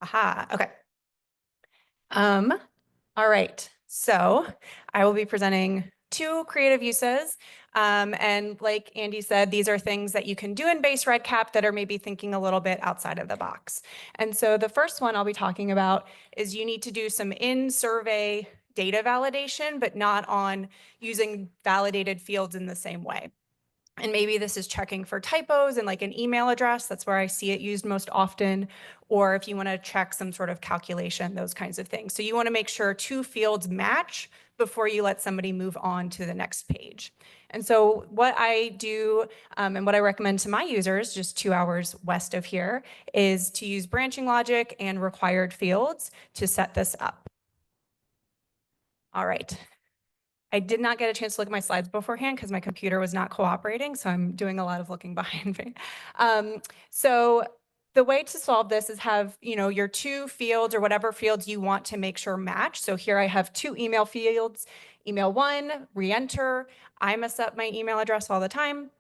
Aha, okay. All right, so I will be presenting two creative uses. And like Andy said, these are things that you can do in base REDCap that are maybe thinking a little bit outside of the box. And so the first one I'll be talking about is you need to do some in-survey data validation, but not on using validated fields in the same way. And maybe this is checking for typos and like an email address. That's where I see it used most often. Or if you want to check some sort of calculation, those kinds of things. So you want to make sure two fields match before you let somebody move on to the next page. And so what I do and what I recommend to my users, just 2 hours west of here, is to use branching logic and required fields to set this up. All right. I did not get a chance to look at my slides beforehand because my computer was not cooperating, so I'm doing a lot of looking behind me. So the way to solve this is have, your two fields or whatever fields you want to make sure match. So here I have two email fields, email one, re-enter. I mess up my email address all the time.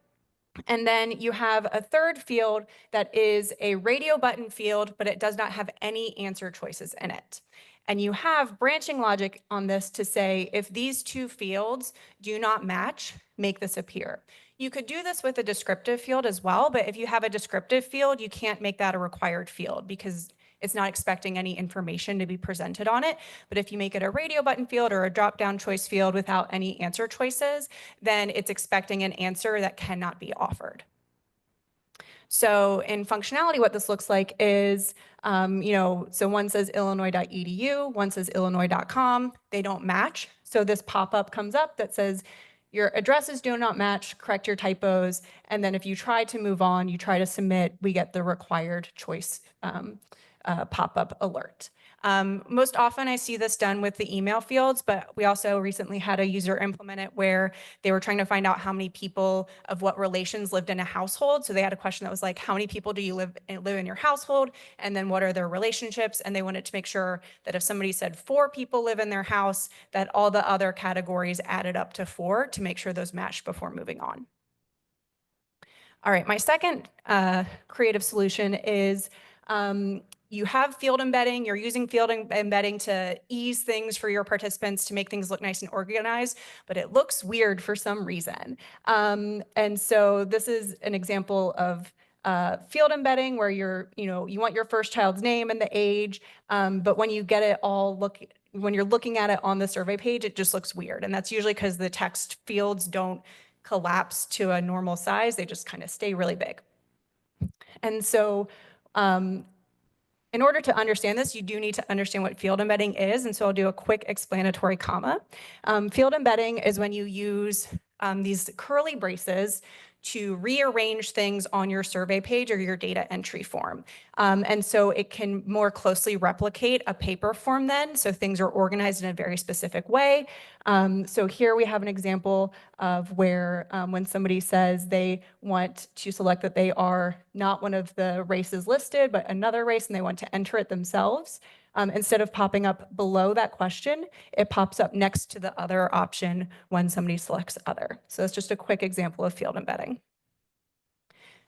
And then you have a third field that is a radio button field, but it does not have any answer choices in it. And you have branching logic on this to say, if these two fields do not match, make this appear. You could do this with a descriptive field as well, but if you have a descriptive field, you can't make that a required field because it's not expecting any information to be presented on it. But if you make it a radio button field or a drop-down choice field without any answer choices, then it's expecting an answer that cannot be offered. So in functionality, what this looks like is, so one says illinois.edu, one says illinois.com. They don't match. So this pop-up comes up that says, your addresses do not match, correct your typos. And then if you try to move on, you try to submit, we get the required choice pop-up alert. Most often I see this done with the email fields, but we also recently had a user implement it where they were trying to find out how many people of what relations lived in a household. So they had a question that was like, how many people do you live in your household? And then what are their relationships? And they wanted to make sure that if somebody said 4 people live in their house, that all the other categories added up to 4 to make sure those matched before moving on. All right, my second creative solution is you have field embedding, you're using field embedding to ease things for your participants to make things look nice and organized, but it looks weird for some reason. And so this is an example of field embedding where you want your first child's name and the age, but when you get it when you're looking at it on the survey page, it just looks weird. And that's usually because the text fields don't collapse to a normal size, they just kind of stay really big. And so in order to understand this, you do need to understand what field embedding is. And so I'll do a quick explanatory comma. Field embedding is when you use these curly braces to rearrange things on your survey page or your data entry form. And so it can more closely replicate a paper form then, so things are organized in a very specific way. So here we have an example of where when somebody says they want to select that they are not one of the races listed, but another race, and they want to enter it themselves, instead of popping up below that question, it pops up next to the other option when somebody selects other. So that's just a quick example of field embedding.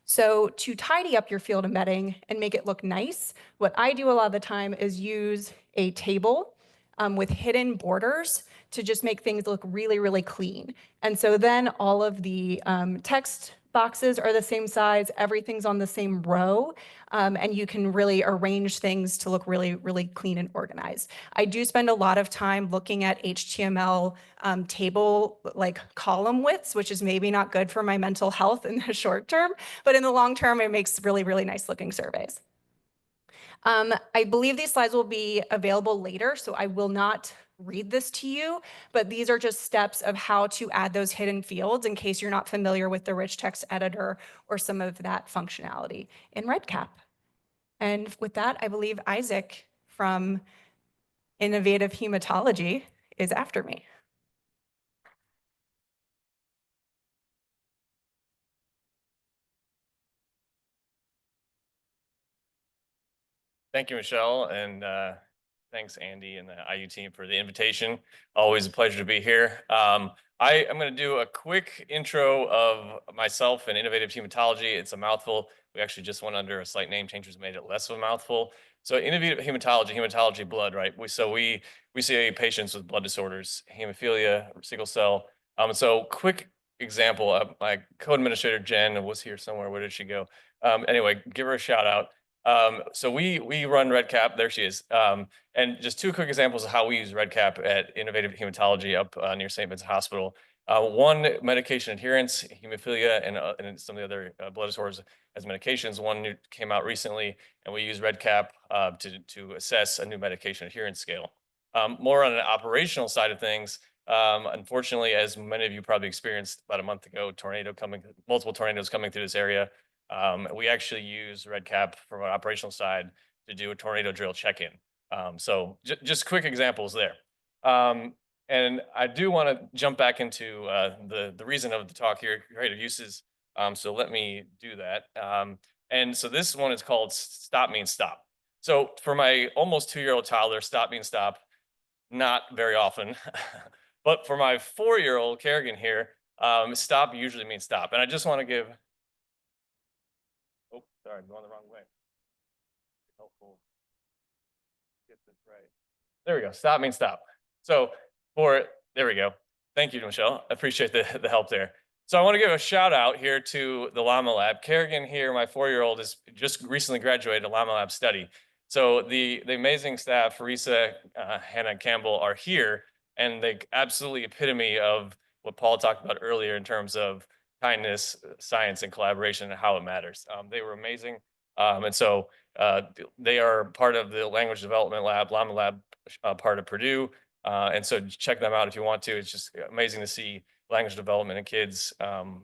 So to tidy up your field embedding and make it look nice, what I do a lot of the time is use a table with hidden borders to just make things look really, really clean. And so then all of the text boxes are the same size, everything's on the same row, and you can really arrange things to look really, really clean and organized. I do spend a lot of time looking at HTML table like column widths, which is maybe not good for my mental health in the short term, but in the long term, it makes really, really nice looking surveys. I believe these slides will be available later, so I will not read this to you, but these are just steps of how to add those hidden fields in case you're not familiar with the rich text editor or some of that functionality in REDCap. And with that, I believe Isaac from Innovative Hematology is after me. Thank you, Michelle, and Thanks, Andy and the IU team for the invitation. Always a pleasure to be here. I am going to do a quick intro of myself and innovative hematology. It's a mouthful. We actually just went under a slight name change, which made it less of a mouthful. So innovative hematology blood, right? We see patients with blood disorders, hemophilia, sickle cell. So quick example. My co-administrator Jen was here somewhere. Where did she go? Anyway, give her a shout out. So we run REDCap. There she is. And just two quick examples of how we use REDCap at Innovative Hematology up near St. Vincent Hospital. One, medication adherence, hemophilia, and some of the other blood disorders as medications. One new came out recently, and we use REDCap to assess a new medication adherence scale. More on an operational side of things, unfortunately, as many of you probably experienced about a month ago, multiple tornadoes coming through this area. We actually use REDCap from an operational side to do a tornado drill check-in. So just quick examples there. And I do want to jump back into the reason of the talk here, creative uses. So let me do that. And so this one is called Stop Means Stop. So for my almost 2-year-old toddler, stop means stop, not very often. But for my 4-year-old Kerrigan here, stop usually means stop. And I just want to give, oh, sorry, I'm going the wrong way. Helpful. Get this right. There we go. Stop means stop. So there we go. Thank you, Michelle. I appreciate the help there. So I want to give a shout out here to the Llama Lab. Kerrigan here, my 4-year-old, is just recently graduated a Llama Lab study. So the amazing staff, Farisa, Hannah, and Campbell, are here, and they absolutely epitome of what Paul talked about earlier in terms of kindness, science, and collaboration, and how it matters. They were amazing. And so they are part of the language development lab, Llama Lab, part of Purdue. And so check them out if you want to. It's just amazing to see language development in kids,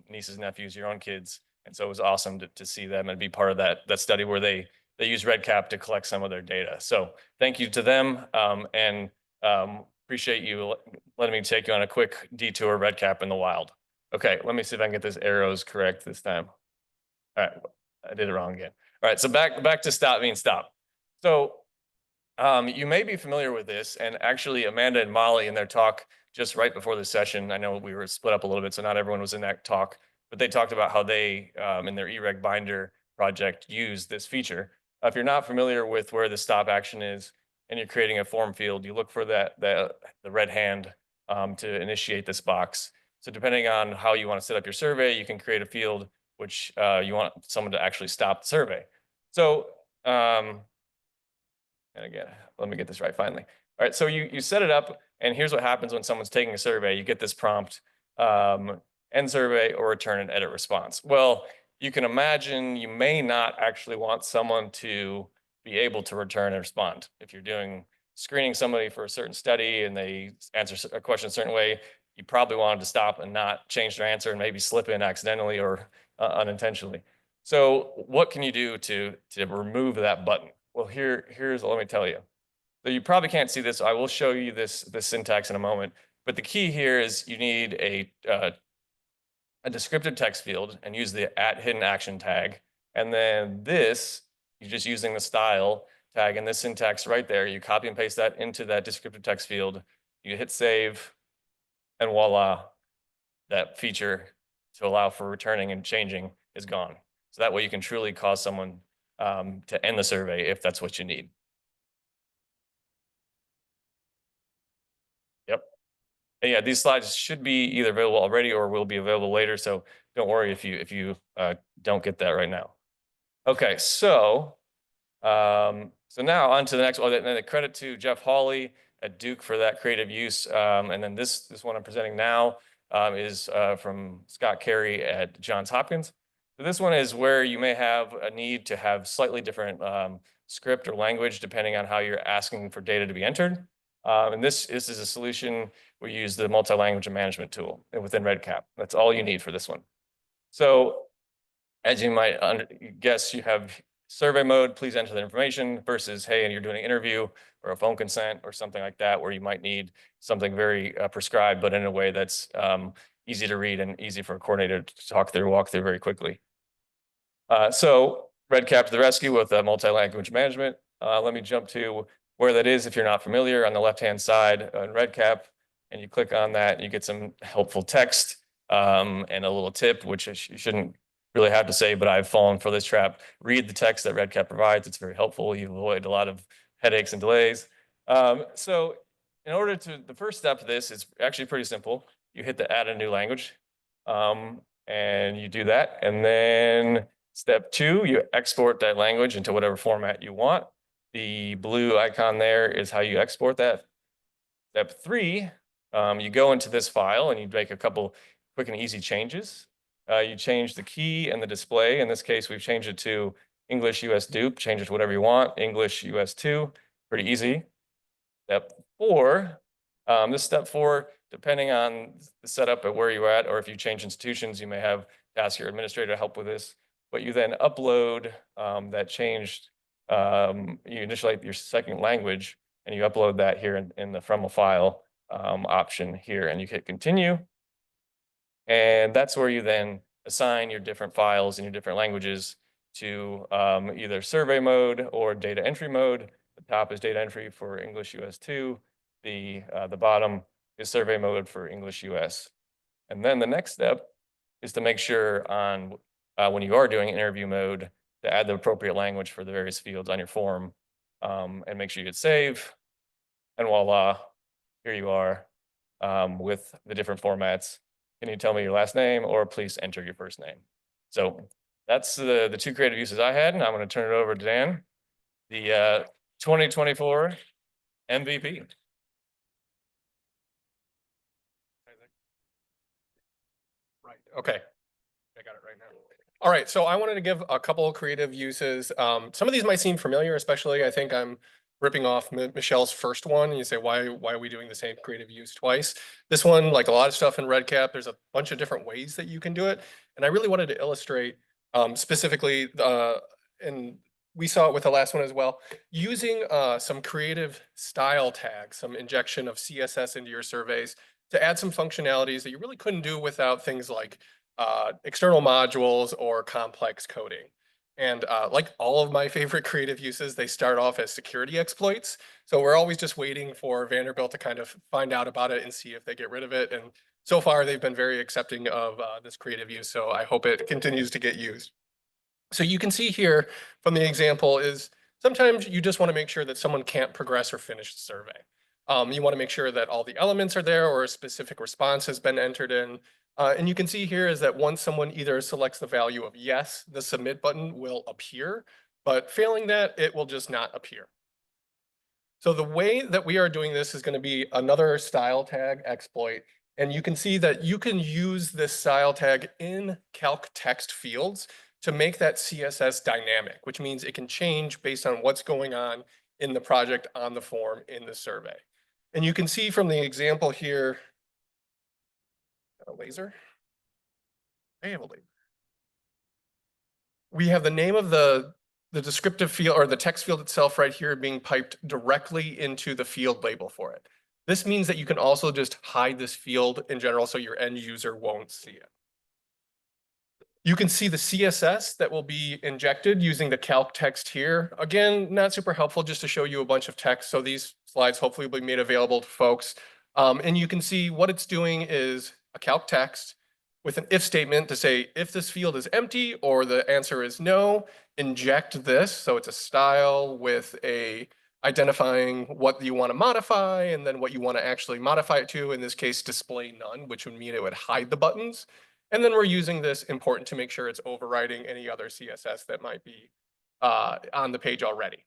nieces, nephews, your own kids. And so it was awesome to see them and be part of that study where they use REDCap to collect some of their data. So thank you to them, and appreciate you letting me take you on a quick detour REDCap in the wild. Okay, let me see if I can get this arrows correct this time. All right, I did it wrong again. All right, so back to stop means stop. So you may be familiar with this, and actually Amanda and Molly in their talk just right before the session, I know we were split up a little bit, so not everyone was in that talk, but they talked about how they, in their eReg binder project, use this feature. If you're not familiar with where the stop action is and you're creating a form field, you look for the red hand to initiate this box. So depending on how you want to set up your survey, you can create a field which you want someone to actually stop the survey. So, and again, let me get this right finally. All right, so you set it up, and here's what happens when someone's taking a survey. You get this prompt, end survey or return an edit response. Well, you can imagine you may not actually want someone to be able to return and respond. If you're screening somebody for a certain study and they answer a question a certain way, you probably want them to stop and not change their answer and maybe slip in accidentally or unintentionally. So what can you do to remove that button? Well, let me tell you. So you probably can't see this. I will show you this syntax in a moment. But the key here is you need a descriptive text field and use the @hidden_action tag. And then this, you're just using the style tag and this syntax right there. You copy and paste that into that descriptive text field. You hit save, and voila, that feature to allow for returning and changing is gone. So that way you can truly cause someone to end the survey if that's what you need. Yep. And yeah, these slides should be either available already or will be available later. So don't worry if you don't get that right now. Okay, so now on to the next one. And the credit to Jeff Hawley at Duke for that creative use. And then this one I'm presenting now is from Scott Carey at Johns Hopkins. So this one is where you may have a need to have slightly different script or language depending on how you're asking for data to be entered. And this is a solution. We use the multi-language management tool within REDCap. That's all you need for this one. So as you might guess, you have survey mode, please enter the information, versus, hey, and you're doing an interview or a phone consent or something like that, where you might need something very prescribed, but in a way that's easy to read and easy for a coordinator to walk through very quickly. So REDCap to the rescue with multi-language management. Let me jump to Where that is, if you're not familiar, on the left-hand side in REDCap, and you click on that, you get some helpful text and a little tip, which you shouldn't really have to say, but I've fallen for this trap. Read the text that REDCap provides. It's very helpful. You avoid a lot of headaches and delays. So in order to, the first step of this is actually pretty simple. You hit the add a new language and you do that. And then step 2, you export that language into whatever format you want. The blue icon there is how you export that. Step 3, you go into this file and you make a couple quick and easy changes. You change the key and the display. In this case, we've changed it to English US dupe. Change it to whatever you want. English US 2, pretty easy. Step 4, this step 4, depending on the setup at where you're at, or if you change institutions, you may have to ask your administrator to help with this. But you then upload that changed, you initialize your second language, and you upload that here in the from a file option here, and you hit continue. And that's where you then assign your different files in your different languages to either survey mode or data entry mode. The top is data entry for English US 2. The bottom is survey mode for English US. And then the next step is to make sure on when you are doing interview mode to add the appropriate language for the various fields on your form and make sure you hit save. And voila, here you are with the different formats. Can you tell me your last name, or please enter your first name? So that's the 2 creative uses I had, and I'm going to turn it over to Dan, the 2024 MVP. Right. Okay. I got it right now. All right. So I wanted to give a couple of creative uses. Some of these might seem familiar, especially I think I'm ripping off Michelle's first one. And you say, why are we doing the same creative use twice? This one, like a lot of stuff in REDCap, there's a bunch of different ways that you can do it. And I really wanted to illustrate specifically, and we saw it with the last one as well, using some creative style tags, some injection of CSS into your surveys to add some functionalities that you really couldn't do without things like external modules or complex coding. And like all of my favorite creative uses, they start off as security exploits. So we're always just waiting for Vanderbilt to kind of find out about it and see if they get rid of it. And so far, they've been very accepting of this creative use. So I hope it continues to get used. So you can see here from the example is sometimes you just want to make sure that someone can't progress or finish the survey. You want to make sure that all the elements are there or a specific response has been entered in. And you can see here is that once someone either selects the value of yes, the submit button will appear, but failing that, it will just not appear. So the way that we are doing this is going to be another style tag exploit. And you can see that you can use this style tag in calc text fields to make that CSS dynamic, which means it can change based on what's going on in the project, on the form, in the survey. And you can see from the example here, a laser. I have a laser. We have the name of the descriptive field or the text field itself right here being piped directly into the field label for it. This means that you can also just hide this field in general so your end user won't see it. You can see the CSS that will be injected using the calc text here. Again, not super helpful, just to show you a bunch of text. So these slides hopefully will be made available to folks. And you can see what it's doing is a calc text with an if statement to say, if this field is empty or the answer is no, inject this. So it's a style with a identifying what you want to modify and then what you want to actually modify it to. In this case, display none, which would mean it would hide the buttons. And then we're using this important to make sure it's overriding any other CSS that might be on the page already.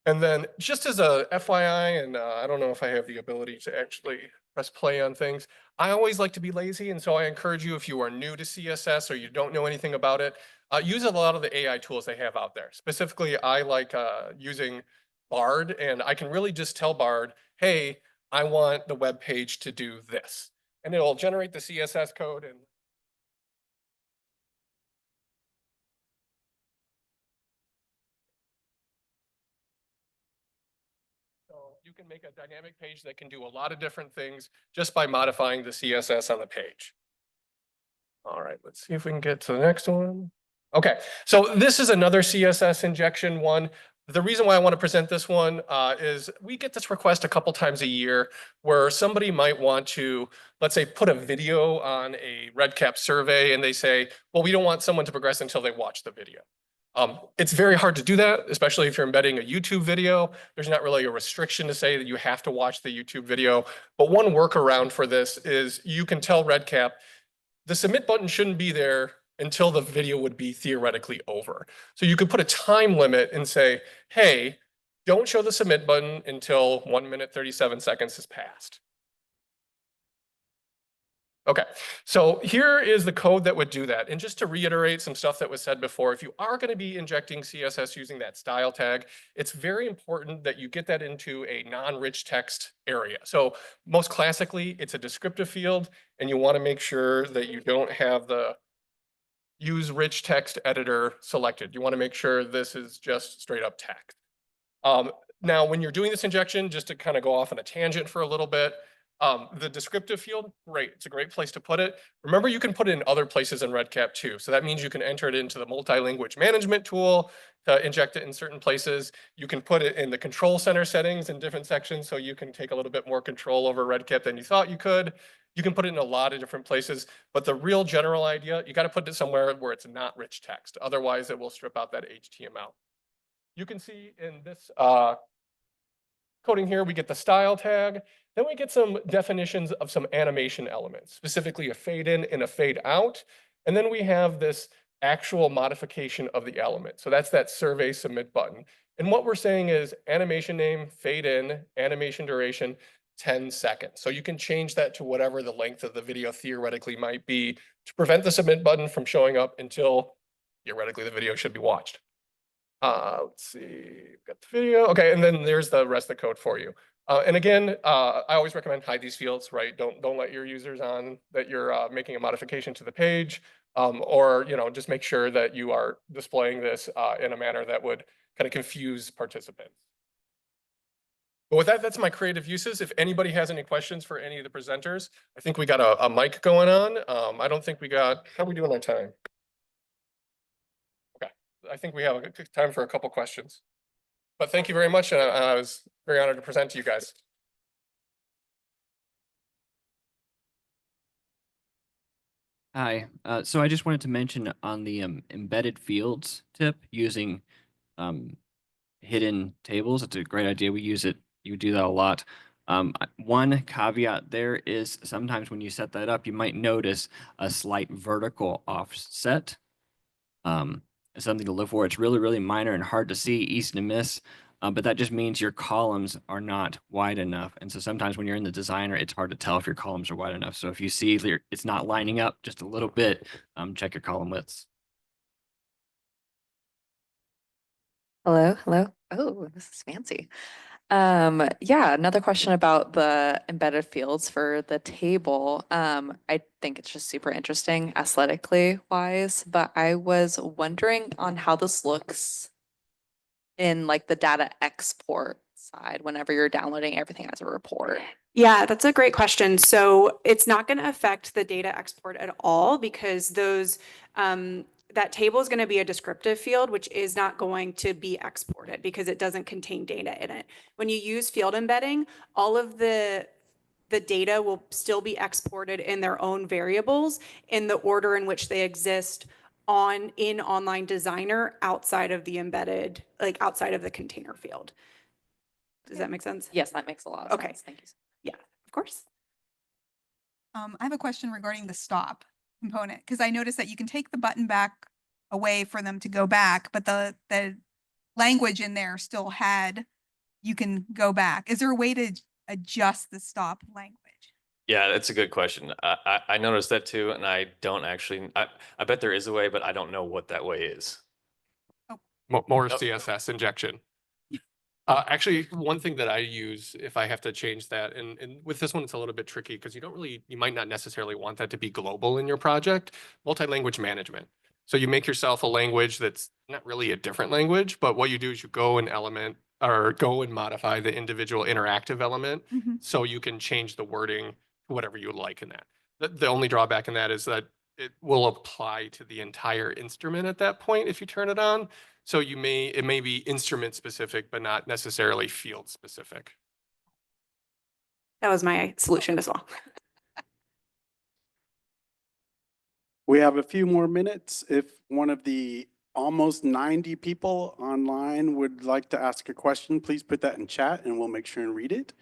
And then just as a FYI, and I don't know if I have the ability to actually press play on things, I always like to be lazy. And so I encourage you, if you are new to CSS or you don't know anything about it, use a lot of the AI tools they have out there. Specifically, I like using Bard, and I can really just tell Bard, hey, I want the web page to do this. And it'll generate the CSS code and so you can make a dynamic page that can do a lot of different things just by modifying the CSS on the page. All right, let's see if we can get to the next one. Okay, so this is another CSS injection one. The reason why I want to present this one is we get this request a couple times a year where somebody might want to, let's say, put a video on a REDCap survey and they say, well, we don't want someone to progress until they watch the video. It's very hard to do that, especially if you're embedding a YouTube video. There's not really a restriction to say that you have to watch the YouTube video. But one workaround for this is you can tell REDCap the submit button shouldn't be there until the video would be theoretically over. So you could put a time limit and say, hey, don't show the submit button until 1 minute, 37 seconds has passed. Okay, so here is the code that would do that. And just to reiterate some stuff that was said before, if you are going to be injecting CSS using that style tag, it's very important that you get that into a non-rich text area. So most classically, it's a descriptive field, and you want to make sure that you don't have the use rich text editor selected. You want to make sure this is just straight up text. Now, when you're doing this injection, just to kind of go off on a tangent for a little bit, the descriptive field, great. It's a great place to put it. Remember, you can put it in other places in REDCap too. So that means you can enter it into the multi-language management tool to inject it in certain places. You can put it in the control center settings in different sections, so you can take a little bit more control over REDCap than you thought you could. You can put it in a lot of different places, but the real general idea, you got to put it somewhere where it's not rich text. Otherwise, it will strip out that HTML. You can see in this coding here, we get the style tag. Then we get some definitions of some animation elements, specifically a fade in and a fade out. And then we have this actual modification of the element. So that's that survey submit button. And what we're saying is animation name, fade in, animation duration, 10 seconds. So you can change that to whatever the length of the video theoretically might be to prevent the submit button from showing up until theoretically the video should be watched. Let's see, we've got the video. Okay, and then there's the rest of the code for you. And again, I always recommend hide these fields, right? Don't let your users on that you're making a modification to the page, or just make sure that you are displaying this in a manner that would kind of confuse participants. But with that, that's my creative uses. If anybody has any questions for any of the presenters, I think we got a mic going on. I don't think we got, how are we doing on time? Okay, I think we have a good time for a couple questions. But thank you very much, and I was very honored to present to you guys. Hi, so I just wanted to mention on the embedded fields tip using hidden tables. It's a great idea. We use it. You do that a lot. One caveat there is sometimes when you set that up, you might notice a slight vertical offset. Something to look for. It's really, really minor and hard to see, easy to miss. But that just means your columns are not wide enough. And so sometimes when you're in the designer, it's hard to tell if your columns are wide enough. So if you see it's not lining up just a little bit, check your column widths. Hello, hello. Oh, this is fancy. Yeah, another question about the embedded fields for the table. I think it's just super interesting aesthetically wise, but I was wondering on how this looks in like the data export side whenever you're downloading everything as a report. Yeah, that's a great question. So it's not going to affect the data export at all because those that table is going to be a descriptive field, which is not going to be exported because it doesn't contain data in it. When you use field embedding, all of the data will still be exported in their own variables in the order in which they exist in Online Designer outside of the embedded, like outside of the container field. Does that make sense? Yes, that makes a lot of sense. Thank you. Yeah, of course. I have a question regarding the stop component, because I noticed that you can take the button back away for them to go back, but the language in there still had, you can go back. Is there a way to adjust the stop language? Yeah, that's a good question. I noticed that too, and I don't actually, I bet there is a way, but I don't know what that way is. More Yep. CSS injection. Actually, one thing that I use if I have to change that, and with this one, it's a little bit tricky because you might not necessarily want that to be global in your project, multi-language management. So you make yourself a language that's not really a different language, but what you do is you go and modify the individual interactive element so you can change the wording to whatever you would like in that. The only drawback in that is that it will apply to the entire instrument at that point if you turn it on. So it may be instrument specific, but not necessarily field specific. That was my solution as well. We have a few more minutes. If one of the almost 90 people online would like to ask a question, please put that in chat and we'll make sure and read it.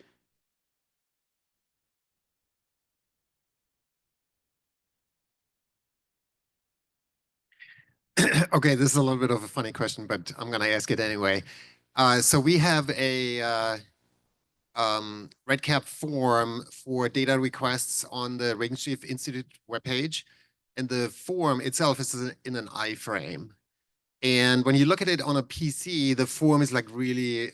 Okay, this is a little bit of a funny question, but I'm going to ask it anyway. So we have a REDCap form for data requests on the Regenstrief Institute webpage, and the form itself is in an iframe. And when you look at it on a PC, the form is like really,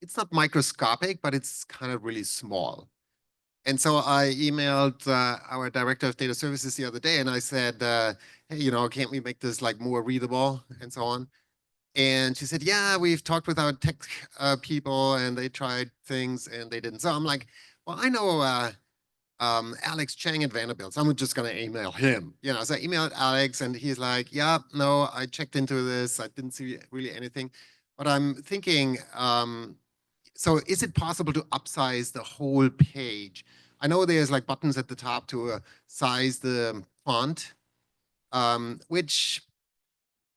it's not microscopic, but it's kind of really small. And so I emailed our director of data services the other day, and I said, hey, you know, can't we make this like more readable and so on? And she said, yeah, we've talked with our tech people and they tried things and they didn't. So I'm like, well, I know Alex Chang at Vanderbilt, so I'm just going to email him. You know, so I emailed Alex and he's like, yeah, no, I checked into this. I didn't see really anything. But I'm thinking, so is it possible to upsize the whole page? I know there's like buttons at the top to size the font, which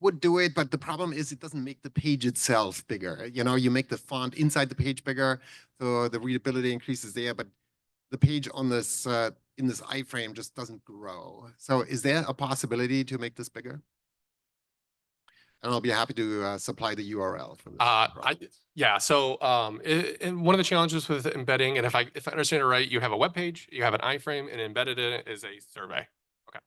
would do it, but the problem is it doesn't make the page itself bigger. You know, you make the font inside the page bigger, so the readability increases there, but the page on this in this iframe just doesn't grow. So is there a possibility to make this bigger? And I'll be happy to supply the URL for this. Yeah, so and one of the challenges with embedding, and if I understand it right, you have a web page, you have an iframe, and embedded in it is a survey. Okay,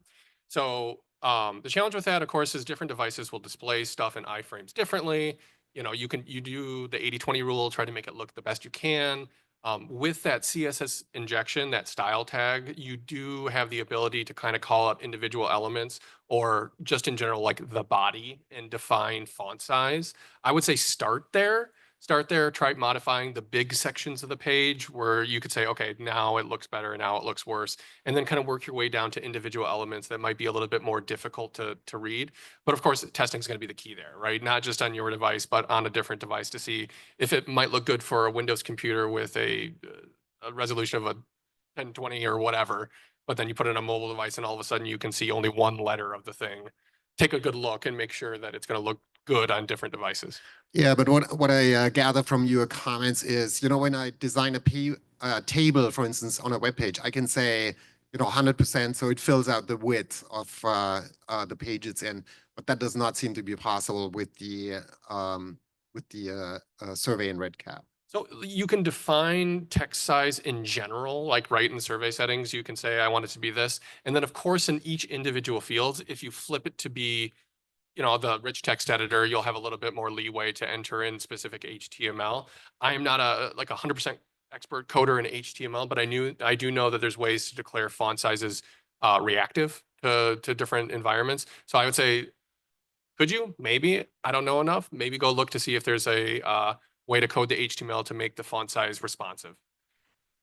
so the challenge with that, of course, is different devices will display stuff in iframes differently. You know, you do the 80-20 rule, try to make it look the best you can. With that CSS injection, that style tag, you do have the ability to kind of call up individual elements or just in general, like the body and define font size. I would say start there, try modifying the big sections of the page where you could say, okay, now it looks better, now it looks worse, and then kind of work your way down to individual elements that might be a little bit more difficult to read. But of course, testing is going to be the key there, right? Not just on your device, but on a different device to see if it might look good for a Windows computer with a resolution of a 1020 or whatever, but then you put it in a mobile device and all of a sudden you can see only one letter of the thing. Take a good look and make sure that it's going to look good on different devices. Yeah, but what I gather from your comments is, you know, when I design a table, for instance, on a web page, I can say, you know, 100%, so it fills out the width of the page it's in. But that does not seem to be possible with the survey in REDCap. So you can define text size in general, like right in the survey settings, you can say, I want it to be this. And then of course, in each individual field, if you flip it to be, you know, the rich text editor, you'll have a little bit more leeway to enter in specific HTML. I am not a 100% expert coder in HTML, but I do know that there's ways to declare font sizes reactive to different environments. So I would say, could you? Maybe. I don't know enough. Maybe go look to see if there's a way to code the HTML to make the font size responsive.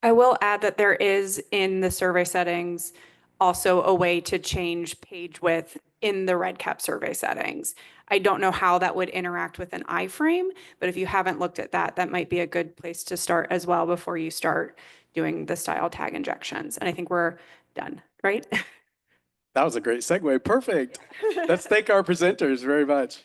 I will add that there is in the survey settings also a way to change page width in the REDCap survey settings. I don't know how that would interact with an iframe, but if you haven't looked at that, that might be a good place to start as well before you start doing the style tag injections. And I think we're done, right? That was a great segue. Perfect. Let's thank our presenters very much.